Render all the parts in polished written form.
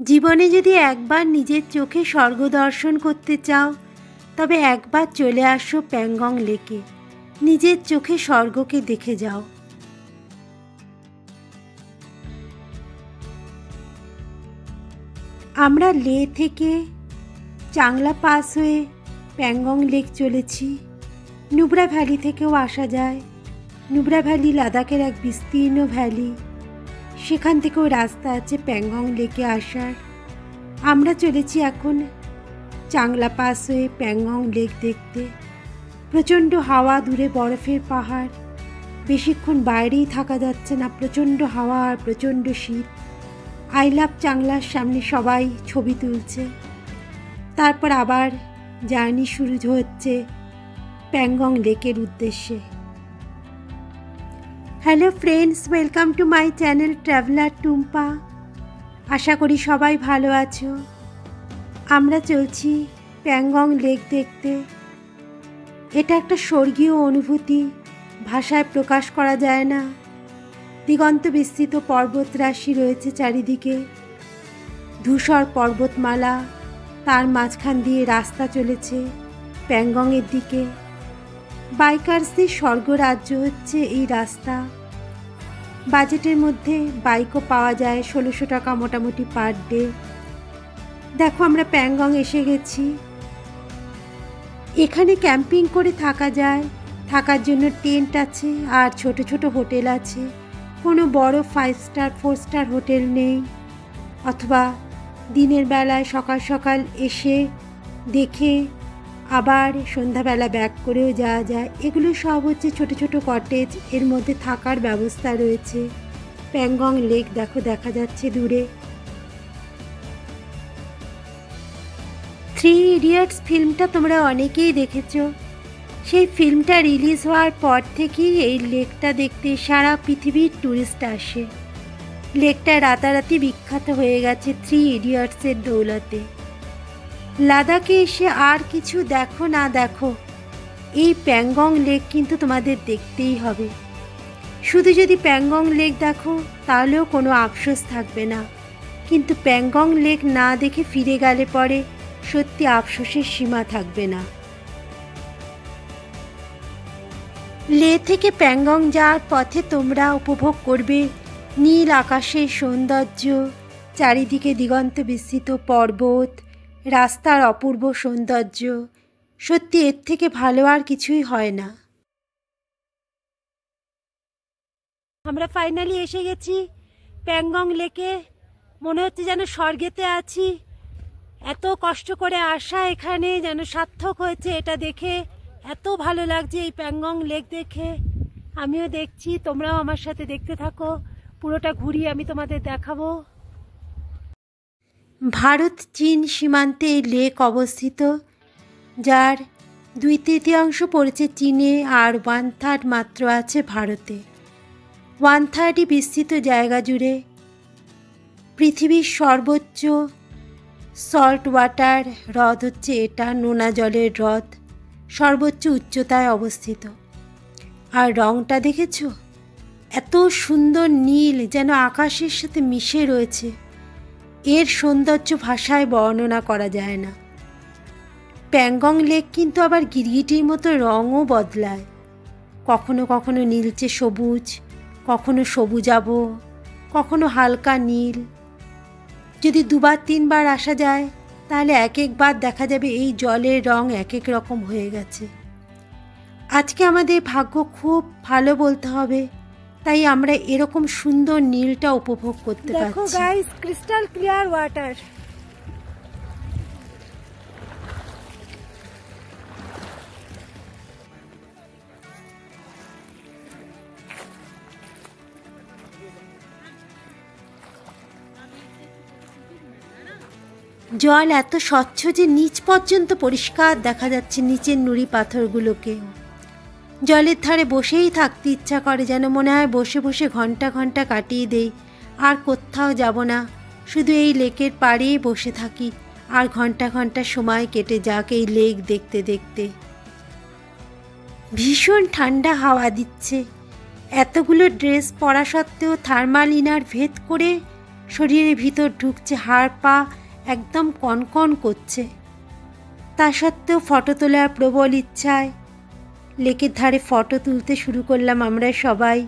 জীবনে যদি একবার নিজের চোখে স্বর্গ দর্শন করতে চাও তবে একবার চলে আসো প্যাংগং লেকে। নিজের চোখে স্বর্গকে দেখে যাও। আমরা লে থেকে চাংলা পাস হয়ে প্যাংগং লেক চলেছি। নুব্রা ভ্যালি থেকেও আসা যায়। নুব্রা ভ্যালি লাদাখের এক বিস্তীর্ণ ভ্যালি, সেখান থেকেও রাস্তা আছে প্যাংগং লেকে আসার। আমরা চলেছি এখন চাংলা পাস হয়ে প্যাংগং লেক দেখতে। প্রচণ্ড হাওয়া, দূরে বরফের পাহাড়, বেশিক্ষণ বাইরেই থাকা যাচ্ছে না, প্রচণ্ড হাওয়া আর প্রচণ্ড শীত। আই লাভ চাংলার সামনে সবাই ছবি তুলছে। তারপর আবার জার্নি শুরু হচ্ছে প্যাংগং লেকের উদ্দেশ্যে। Hello friends, welcome to my channel traveller Tumpa. আশা করি সবাই ভালো আছো। আমরা চলছি প্যাংগং লেক দেখতে। এটা একটা স্বর্গীয় অনুভূতি, ভাষায় প্রকাশ করা যায় না। দিগন্ত বিস্তৃত পর্বতরাশি রয়েছে চারিদিকে, ধূসর পর্বতমালা, তার মাঝখান দিয়ে রাস্তা চলেছে প্যাংগংয়ের দিকে। বাইকার্সদের স্বর্গরাজ্য হচ্ছে এই রাস্তা। বাজেটের মধ্যে বাইকও পাওয়া যায়, 1600 টাকা মোটামুটি পার ডে। দেখো আমরা প্যাংগং এসে গেছি। এখানে ক্যাম্পিং করে থাকা যায়, থাকার জন্য টেন্ট আছে আর ছোট ছোট হোটেল আছে। কোনো বড় 5 স্টার 4 স্টার হোটেল নেই। অথবা দিনের বেলায় সকাল সকাল এসে দেখে আবার সন্ধ্যাবেলা ব্যাক করেও যাওয়া যায়। এগুলো সব হচ্ছে ছোট ছোট কটেজ, এর মধ্যে থাকার ব্যবস্থা রয়েছে। প্যাংগং লেক দেখো দেখা যাচ্ছে দূরে। 3 ইডিয়টস ফিল্মটা তোমরা অনেকেই দেখেছো। সেই ফিল্মটা রিলিজ হওয়ার পর থেকেই এই লেকটা দেখতে সারা পৃথিবীর ট্যুরিস্ট আসে। লেকটা রাতারাতি বিখ্যাত হয়ে গেছে 3 ইডিয়টসের দৌলতে। লাদাখে এসে আর কিছু দেখো না দেখো, এই প্যাংগং লেক কিন্তু তোমাদের দেখতেই হবে। শুধু যদি প্যাংগং লেক দেখো তাহলেও কোনো আফসোস থাকবে না, কিন্তু প্যাংগং লেক না দেখে ফিরে গেলে পরে সত্যি আফসোসের সীমা থাকবে না। লে থেকে প্যাংগং যাওয়ার পথে তোমরা উপভোগ করবে নীল আকাশের সৌন্দর্য, চারিদিকে দিগন্ত বিস্তৃত পর্বত, রাস্তার অপূর্ব সৌন্দর্য। সত্যি এর থেকে ভালো আর কিছুই হয় না। আমরা ফাইনালি এসে গেছি প্যাংগং লেকে। মনে হচ্ছে যেন স্বর্গেতে আছি। এত কষ্ট করে আসা এখানে যেন সার্থক হয়েছে এটা দেখে। এত ভালো লাগছে এই প্যাংগং লেক দেখে। আমিও দেখছি, তোমরাও আমার সাথে দেখতে থাকো। পুরোটা ঘুরিয়ে আমি তোমাদের দেখাবো। ভারত চীন সীমান্তে এই লেক অবস্থিত, যার 2/3 পড়েছে চীনে আর 1/3 মাত্র আছে ভারতে। 1/3 বিস্তৃত জায়গা জুড়ে পৃথিবীর সর্বোচ্চ সল্ট ওয়াটার হ্রদ হচ্ছে এটা, নোনা জলের হ্রদ, সর্বোচ্চ উচ্চতায় অবস্থিত। আর রঙটা দেখেছো? এত সুন্দর নীল, যেন আকাশের সাথে মিশে রয়েছে। এর সৌন্দর্য ভাষায় বর্ণনা করা যায় না। প্যাংগং লেক কিন্তু আবার গিরগিটির মতো রঙও বদলায়। কখনো কখনো নীলচে সবুজ, কখনো সবুজাভ, কখনো হালকা নীল। যদি 2-3 বার আসা যায় তাহলে এক একবার দেখা যাবে এই জলের রং এক এক রকম হয়ে গেছে। আজকে আমাদের ভাগ্য খুব ভালো বলতে হবে, তাই আমরা এরকম সুন্দর নীলটা উপভোগ করতে পারছি। দেখো গাইস, ক্রিস্টাল ক্লিয়ার ওয়াটার। জল এত স্বচ্ছ যে নিচ পর্যন্ত পরিষ্কার দেখা যাচ্ছে, নিচের নুড়ি পাথরগুলোকে। জলের ধারে বসেই থাকতে ইচ্ছা করে, যেন মনে হয় বসে বসে ঘন্টা ঘন্টা কাটিয়ে দেই, আর কোথাও যাব না, শুধু এই লেকের পাড়েই বসে থাকি আর ঘন্টা ঘন্টা সময় কেটে যাক এই লেক দেখতে দেখতে। ভীষণ ঠান্ডা হাওয়া দিচ্ছে। এতগুলো ড্রেস পরা সত্ত্বেও থার্মাল ইনার ভেদ করে শরীরের ভিতর ঢুকছে, হাড় পা একদম কনকন করছে। তা সত্ত্বেও ফটো তোলার প্রবল ইচ্ছায় লেকের ধারে ফটো তুলতে শুরু করলাম আমরা সবাই।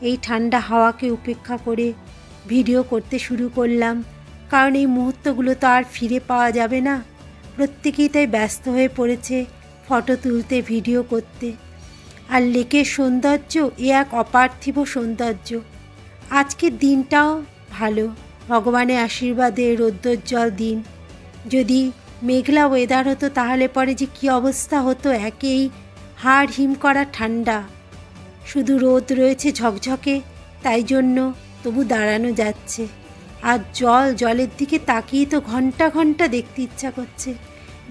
এই ঠান্ডা হাওয়াকে উপেক্ষা করে ভিডিও করতে শুরু করলাম, কারণ এই মুহূর্তগুলো তো আর ফিরে পাওয়া যাবে না। প্রত্যেকেই তাই ব্যস্ত হয়ে পড়েছে ফটো তুলতে, ভিডিও করতে। আর লেকের সৌন্দর্য এ এক অপার্থিব সৌন্দর্য। আজকের দিনটাও ভালো, ভগবানের আশীর্বাদে রৌদ্রোজ্জ্বল দিন। যদি মেঘলা ওয়েদার হতো তাহলে পরে যে কী অবস্থা হতো। একেই হাড় হিম করা ঠান্ডা, শুধু রোদ রয়েছে ঝকঝকে, তাই জন্য তবু দাঁড়ানো যাচ্ছে। আর জলের দিকে তাকিয়ে তো ঘন্টা ঘন্টা দেখতে ইচ্ছা করছে।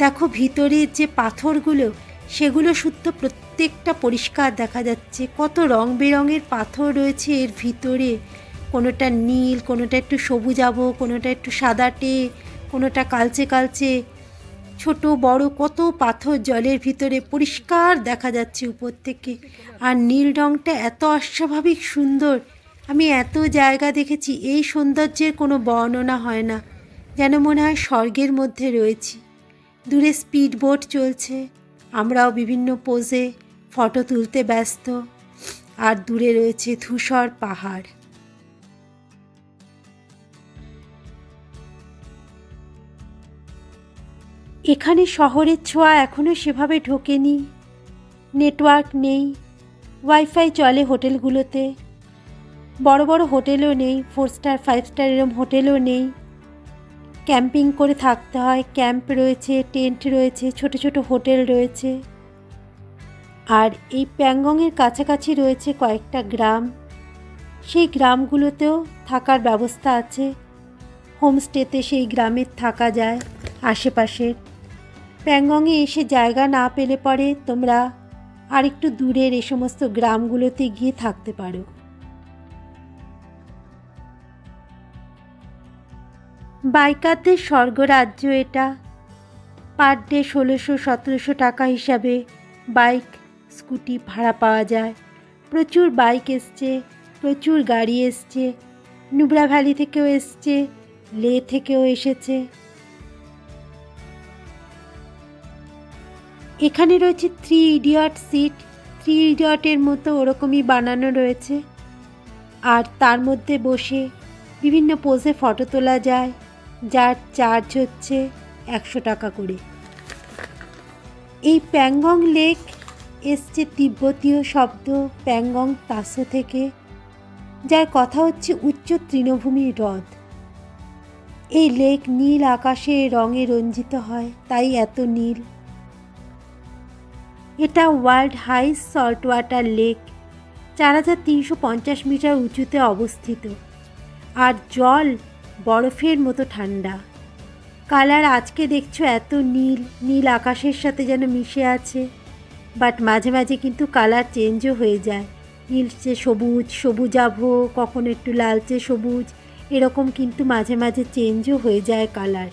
দেখো ভিতরের যে পাথরগুলো, সেগুলো শুদ্ধ প্রত্যেকটা পরিষ্কার দেখা যাচ্ছে। কত রং বেরঙের পাথর রয়েছে এর ভিতরে, কোনোটা নীল, কোনোটা একটু সবুজাভ, কোনোটা একটু সাদাটে, কোনোটা কালচে কালচে। ছোট বড় কত পাথর জলের ভিতরে পরিষ্কার দেখা যাচ্ছে উপর থেকে। আর নীল রঙটা এত অস্বাভাবিক সুন্দর, আমি এত জায়গা দেখেছি, এই সৌন্দর্যের কোনো বর্ণনা হয় না, যেন মনে হয় স্বর্গের মধ্যে রয়েছি। দূরে স্পিড বোট চলছে, আমরাও বিভিন্ন পোজে ফটো তুলতে ব্যস্ত। আর দূরে রয়েছে ধূসর পাহাড়। এখানে শহরের ছোঁয়া এখনও সেভাবে ঢোকেনি, নেটওয়ার্ক নেই, ওয়াইফাই চলে হোটেলগুলোতে, বড় বড় হোটেলও নেই, 4 স্টার 5 স্টার এরম হোটেলও নেই। ক্যাম্পিং করে থাকতে হয়, ক্যাম্প রয়েছে, টেন্ট রয়েছে, ছোট ছোট হোটেল রয়েছে। আর এই প্যাংগংয়ের কাছাকাছি রয়েছে কয়েকটা গ্রাম, সেই গ্রামগুলোতেও থাকার ব্যবস্থা আছে। হোমস্টেতে সেই গ্রামের থাকা যায় আশেপাশের। প্যাংগংয়ে এসে জায়গা না পেলে পরে তোমরা আরেকটু দূরের এই সমস্ত গ্রামগুলোতে গিয়ে থাকতে পারো। বাইকারদের স্বর্গরাজ্য এটা। পার ডে 1600-1700 টাকা হিসাবে বাইক স্কুটি ভাড়া পাওয়া যায়। প্রচুর বাইক এসছে, প্রচুর গাড়ি এসছে, নুব্রা ভ্যালি থেকেও এসছে, লে থেকেও এসেছে। এখানে রয়েছে 3 ইডিয়ট সিট, 3 ইডিয়টের মতো ওরকমই বানানো রয়েছে। আর তার মধ্যে বসে বিভিন্ন পোজে ফটো তোলা যায়, যার চার্জ হচ্ছে 100 টাকা করে। এই প্যাংগং লেক এসছে তিব্বতীয় শব্দ প্যাংগং তাসো থেকে, যার কথা হচ্ছে উচ্চ তৃণভূমি হ্রদ। এই লেক নীল আকাশে রঙে রঞ্জিত হয়, তাই এত নীল। এটা world highest salt water lake, 4350 metre উঁচুতে অবস্থিত। আর জল বরফের মতো ঠান্ডা। কালার আজকে দেখছো এত নীল, নীল আকাশের সাথে যেন মিশে আছে, বাট মাঝে মাঝে কিন্তু কালার চেঞ্জও হয়ে যায়। নীলচে সবুজ, সবুজাভ, কখনো একটু লালচে সবুজ, এরকম কিন্তু মাঝে মাঝে চেঞ্জও হয়ে যায় কালার।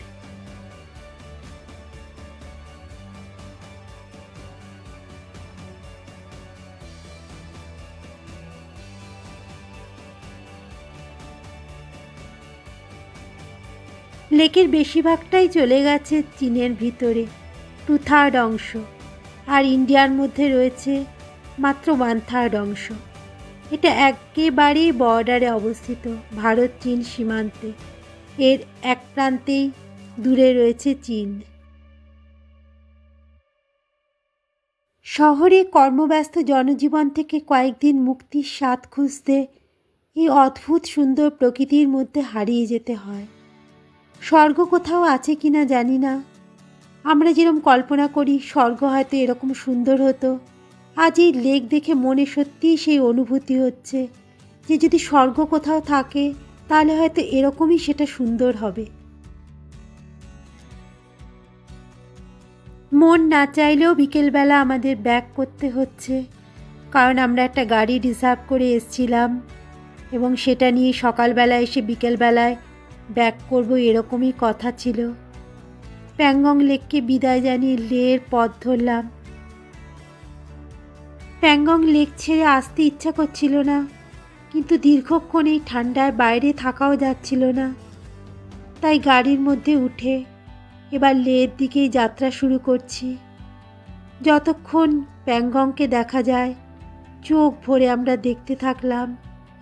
লেকের বেশিরভাগটাই চলে গেছে চীনের ভিতরে, 2/3 অংশ, আর ইন্ডিয়ার মধ্যে রয়েছে মাত্র 1/3 অংশ। এটা একেবারেই বর্ডারে অবস্থিত, ভারত চীন সীমান্তে। এর এক প্রান্তেই দূরে রয়েছে চীন। শহরে কর্মব্যস্ত জনজীবন থেকে কয়েকদিন মুক্তির স্বাদ খুঁজতে এই অদ্ভুত সুন্দর প্রকৃতির মধ্যে হারিয়ে যেতে হয়। স্বর্গ কোথাও আছে কিনা জানি না। আমরা যেরকম কল্পনা করি স্বর্গ হয়তো এরকম সুন্দর হতো, আজ এই লেক দেখে মনে সত্যিই সেই অনুভূতি হচ্ছে যে যদি স্বর্গ কোথাও থাকে তাহলে হয়তো এরকমই সেটা সুন্দর হবে। মন না চাইলেও বিকেলবেলা আমাদের ব্যাক করতে হচ্ছে, কারণ আমরা একটা গাড়ি রিজার্ভ করে এসেছিলাম এবং সেটা নিয়ে সকালবেলা এসে বিকেলবেলায় ব্যাক করব এরকমই কথা ছিল। প্যাংগং লেককে বিদায় জানিয়ে লের পথ ধরলাম। প্যাংগং লেক ছেড়ে আসতে ইচ্ছা করছিল না, কিন্তু দীর্ঘক্ষণ এই ঠান্ডায় বাইরে থাকাও যাচ্ছিল না। তাই গাড়ির মধ্যে উঠে এবার লের দিকেই যাত্রা শুরু করছি। যতক্ষণ প্যাংগংকে দেখা যায় চোখ ভরে আমরা দেখতে থাকলাম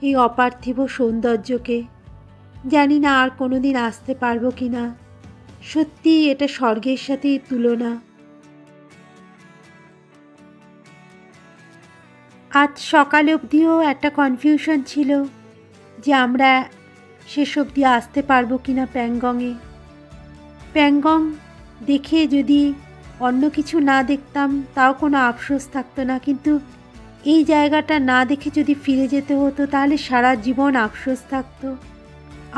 এই অপার্থিব সৌন্দর্যকে। জানি না আর কোনোদিন আসতে পারবো কি না। সত্যি এটা স্বর্গের সাথেই তুলনা। আজ সকাল অবধিও একটা কনফিউশন ছিল যে আমরা শেষ অবধি আসতে পারবো কি না প্যাংগংয়ে। প্যাংগং দেখে যদি অন্য কিছু না দেখতাম তাও কোনো আফসোস থাকতো না, কিন্তু এই জায়গাটা না দেখে যদি ফিরে যেতে হতো তাহলে সারা জীবন আফসোস থাকতো।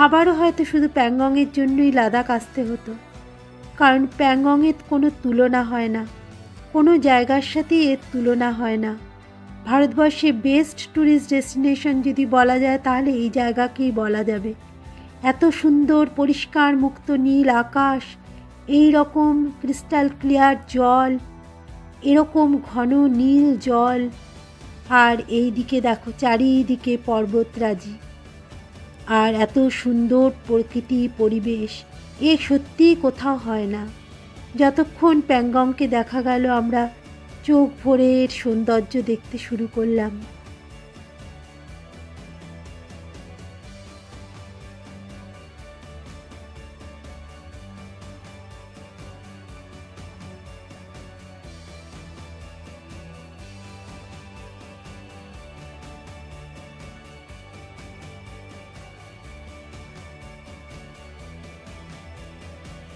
আবারও হয়তো শুধু প্যাংগংয়ের জন্যই লাদাখ আসতে হতো, কারণ প্যাংগংয়ের কোনো তুলনা হয় না, কোনো জায়গার সাথেই এর তুলনা হয় না। ভারতবর্ষে বেস্ট ট্যুরিস্ট ডেস্টিনেশন যদি বলা যায় তাহলে এই জায়গাকেই বলা যাবে। এত সুন্দর পরিষ্কার মুক্ত নীল আকাশ, এই রকম ক্রিস্টাল ক্লিয়ার জল, এরকম ঘন নীল জল, আর এই দিকে দেখো চারিদিকে পর্বতরাজি আর এত সুন্দর প্রকৃতি পরিবেশ, এ সত্যিই কোথাও হয় না। যতক্ষণ প্যাংগংকে দেখা গেল আমরা চোখ ভরে এর সৌন্দর্য দেখতে শুরু করলাম।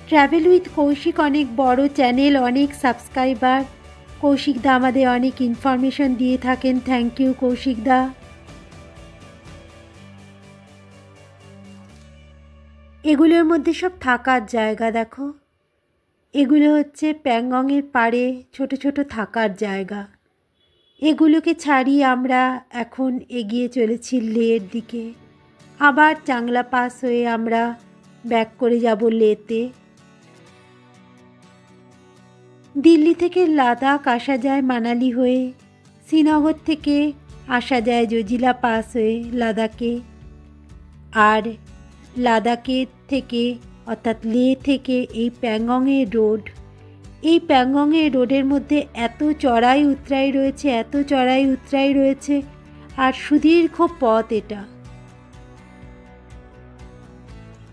ট্র্যাভেল উইথ কৌশিক অনেক বড় চ্যানেল, অনেক সাবস্ক্রাইবার। কৌশিকদা আমাদের অনেক ইনফরমেশন দিয়ে থাকেন। থ্যাংক ইউ কৌশিকদা। এগুলোর মধ্যে সব থাকার জায়গা দেখো, এগুলো হচ্ছে প্যাংগংয়ের পাড়ে ছোট ছোট থাকার জায়গা। এগুলোকে ছাড়িয়ে আমরা এখন এগিয়ে চলেছি লের দিকে। আবার চাংলা পাস হয়ে আমরা ব্যাক করে যাব লেতে। দিল্লি থেকে লাদাখ আসা যায় মানালি হয়ে, শ্রীনগর থেকে আসা যায় জজিলা পাস হয়ে লাদাখে, আর লাদাখের থেকে অর্থাৎ লে থেকে এই প্যাংগংয়ের রোড, এই প্যাংগংয়ের রোডের মধ্যে এত চড়াই উতরাই রয়েছে, এত চড়াই উতরাই রয়েছে, আর সুদীর্ঘ পথ এটা।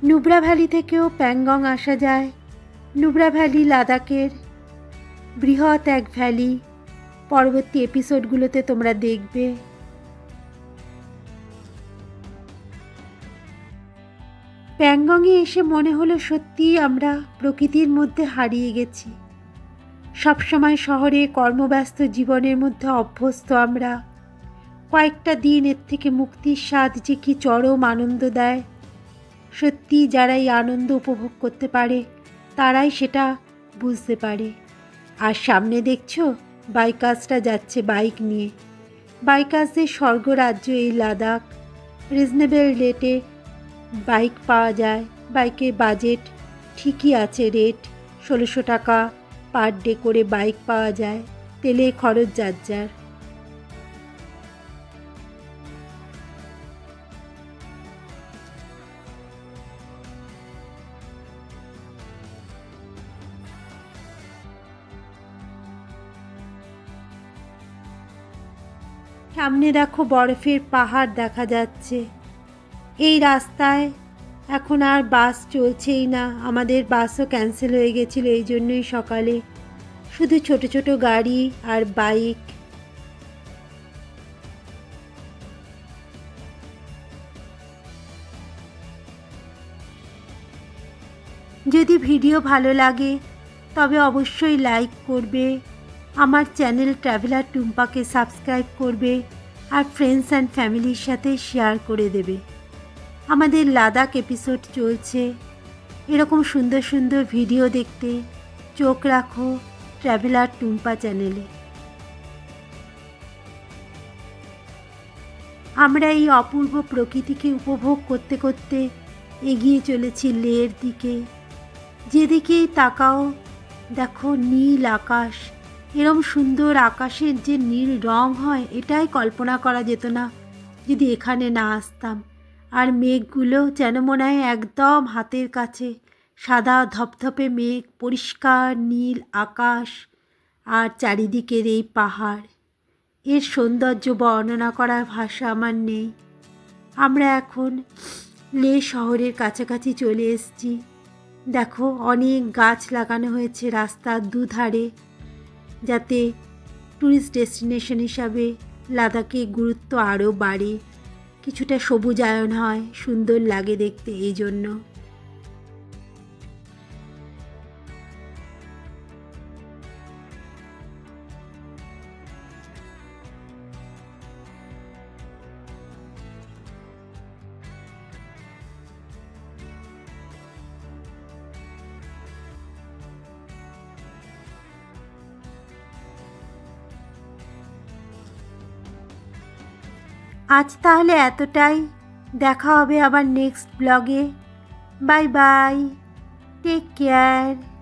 নুব্রা ভ্যালি থেকেও প্যাংগং আসা যায়। নুব্রা ভ্যালি লাদাখের বৃহৎ এক ভ্যালি, পরবর্তী এপিসোডগুলোতে তোমরা দেখবে। প্যাংগংয়ে এসে মনে হলো সত্যিই আমরা প্রকৃতির মধ্যে হারিয়ে গেছি। সবসময় শহরে কর্মব্যস্ত জীবনের মধ্যে অভ্যস্ত আমরা। কয়েকটা দিন এর থেকে মুক্তির স্বাদ যে কি চরম আনন্দ দেয়, সত্যি যারা এই আনন্দ উপভোগ করতে পারে তারাই সেটা বুঝতে পারে। আর সামনে দেখছো বাইকার্সরা যাচ্ছে বাইক নিয়ে। বাইকার্সদের স্বর্গরাজ্য এই লাদাখ। রিজনেবল রেটে বাইক পাওয়া যায়। বাইকের বাজেট ঠিকই আছে, রেট 1600 টাকা পার ডে করে বাইক পাওয়া যায়। তেলে খরচ যার যার। সামনে দেখো বরফের পাহাড় দেখা যাচ্ছে। এই রাস্তায় এখন আর বাস চলছেই না, আমাদের বাসও ক্যান্সেল হয়ে গেছিল, এই জন্যই সকালে শুধু ছোট ছোট গাড়ি আর বাইক। যদি ভিডিও ভালো লাগে তবে অবশ্যই লাইক করবে, আমার চ্যানেল ট্রাভেলার টুম্পাকে সাবস্ক্রাইব করবে, আর ফ্রেন্ডস অ্যান্ড ফ্যামিলির সাথে শেয়ার করে দেবে। আমাদের লাদাখ এপিসোড চলছে। এরকম সুন্দর সুন্দর ভিডিও দেখতে চোখ রাখো ট্রাভেলার টুম্পা চ্যানেলে। আমরা এই অপূর্ব প্রকৃতিকে উপভোগ করতে করতে এগিয়ে চলেছি লের দিকে। যেদিকেই তাকাও দেখো নীল আকাশ। এরম সুন্দর আকাশের যে নীল রং হয় এটাই কল্পনা করা যেত না যদি এখানে না আসতাম। আর মেঘগুলো যেন মনে হয় একদম হাতের কাছে, সাদা ধপধপে মেঘ, পরিষ্কার নীল আকাশ আর চারিদিকের এই পাহাড়। এর সৌন্দর্য বর্ণনা করার ভাষা আমার নেই। আমরা এখন লে শহরের কাছাকাছি চলে এসেছি। দেখো অনেক গাছ লাগানো হয়েছে রাস্তার দুধারে, যাতে ট্যুরিস্ট ডেস্টিনেশন হিসাবে লাদাখে গুরুত্ব আরও বাড়ে, কিছুটা সবুজায়ন হয়, সুন্দর লাগে দেখতে এই জন্য। আজ তাহলে এতটাই, দেখা হবে আবার next blog. Bye bye, take care.